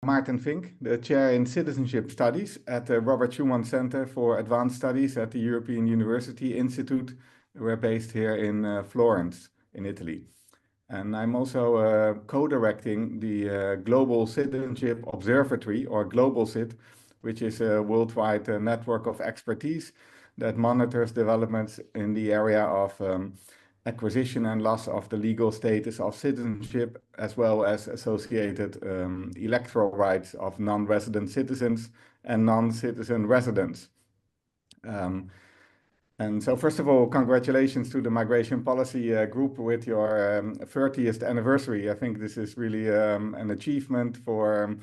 Maarten Vink, the Chair in Citizenship Studies at the Robert Schuman Center for Advanced Studies at the European University Institute. We're based here in Florence, in Italy. And I'm also co-directing the Global Citizenship Observatory, or Global CIT, which is a worldwide network of expertise that monitors developments in the area of acquisition and loss of the legal status of citizenship, as well as associated electoral rights of non-resident citizens and non-citizen residents. And so first of all, congratulations to the Migration Policy Group with your 30th anniversary. I think this is really an achievement for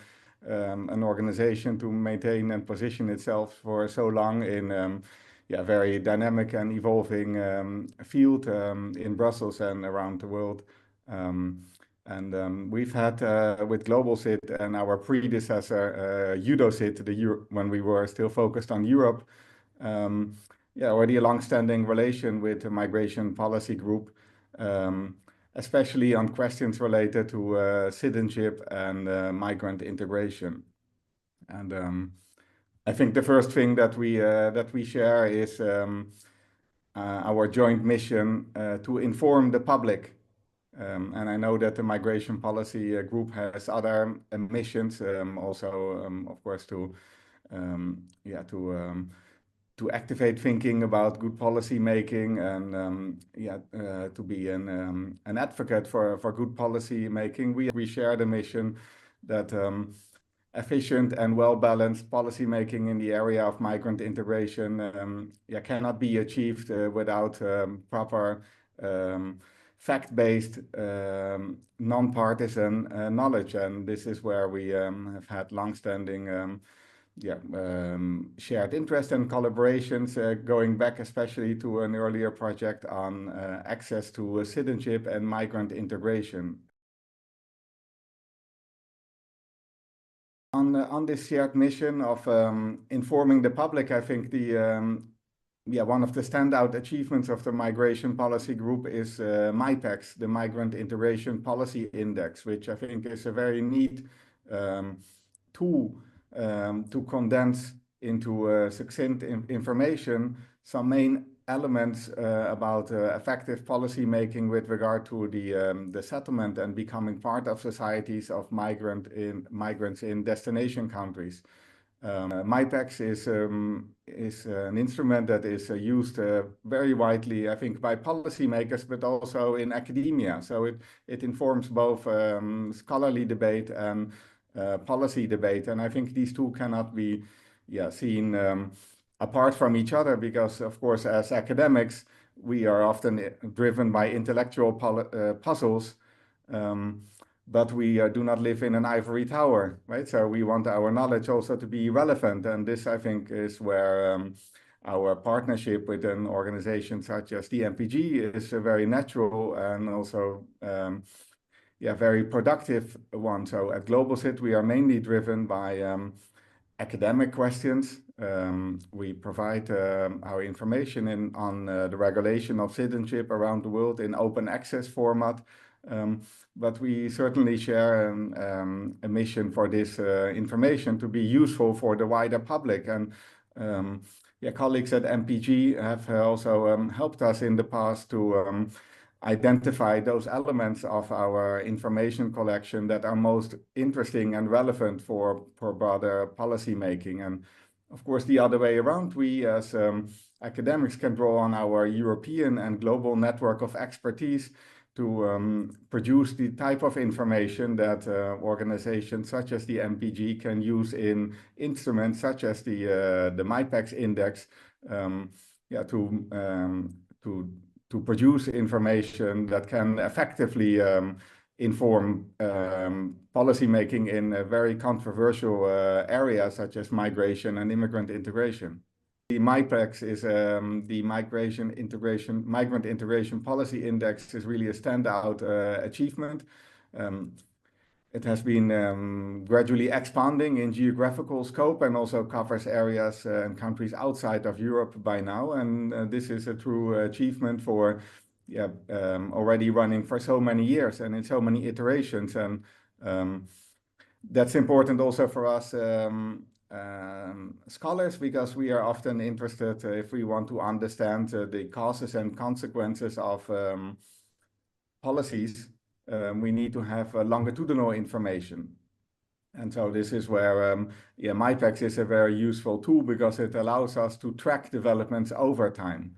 an organization to maintain and position itself for so long in very dynamic and evolving field in Brussels and around the world. We've had with Global CIT and our predecessor EudoCIT, when we were still focused on Europe, already a long-standing relation with the Migration Policy Group, especially on questions related to citizenship and migrant integration. And I think the first thing that we share is our joint mission to inform the public. And I know that the Migration Policy Group has other missions, also, of course, to activate thinking about good policy making and to be an advocate for good policy making. We share the mission that efficient and well-balanced policy making in the area of migrant integration cannot be achieved without proper fact-based, non-partisan knowledge. And this is where we have had long-standing shared interest and collaborations going back especially to an earlier project on access to citizenship and migrant integration. On this shared mission of informing the public, I think one of the standout achievements of the Migration Policy Group is MIPEX, the Migrant Integration Policy Index, which I think is a very neat tool to condense into succinct information some main elements about effective policy making with regard to the settlement and becoming part of societies of migrants in destination countries. MIPEX is an instrument that is used very widely, I think, by policymakers, but also in academia. So it informs both scholarly debate and policy debate, and I think these two cannot be seen apart from each other, because of course as academics we are often driven by intellectual puzzles, but we do not live in an ivory tower, right? So we want our knowledge also to be relevant, and this I think is where our partnership with an organization such as the MPG is a very natural and also very productive one. So at Global CIT, we are mainly driven by academic questions. We provide our information on the regulation of citizenship around the world in open access format. But we certainly share a mission for this information to be useful for the wider public. And colleagues at MPG have also helped us in the past to identify those elements of our information collection that are most interesting and relevant for broader policy making. And of course, the other way around, we as academics can draw on our European and global network of expertise to produce the type of information that organizations such as the MPG can use in instruments such as the MIPEX index to produce information that can effectively inform policy making in a very controversial areas such as migration and immigrant integration. The MIPEX is the Migrant Integration Policy Index is really a standout achievement. It has been gradually expanding in geographical scope and also covers areas and countries outside of Europe by now. And this is a true achievement for already running for so many years and in so many iterations. And That's important also for us scholars, because we are often interested, if we want to understand the causes and consequences of policies, we need to have longitudinal information. And so this is where MyPax is a very useful tool, because it allows us to track developments over time.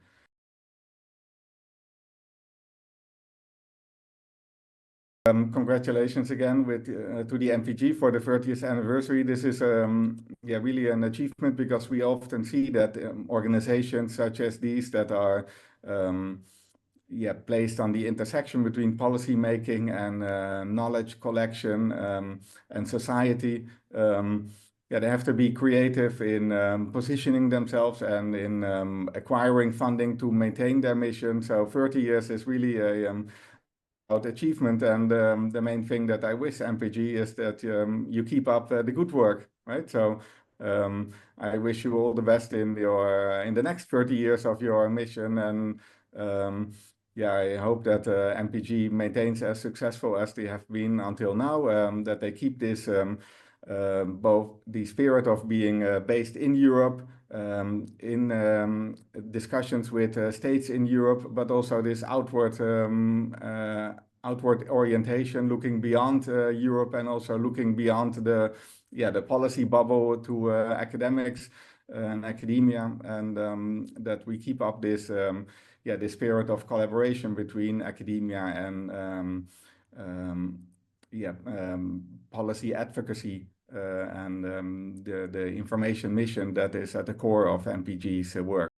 Congratulations again to the MPG for the 30th anniversary. This is really an achievement, because we often see that organizations such as these that are placed on the intersection between policy making and knowledge collection and society. They have to be creative in positioning themselves and in acquiring funding to maintain their mission. So 30 years is really a achievement, and the main thing that I wish MPG is that you keep up the good work, right? So I wish you all the best in the next 30 years of your mission, and I hope that MPG maintains as successful as they have been until now, that they keep this both the spirit of being based in Europe, in discussions with states in Europe, but also this outward orientation, looking beyond Europe, and also looking beyond the policy bubble to academics and academia, and that we keep up this this spirit of collaboration between academia and policy advocacy and the information mission that is at the core of MPG's work.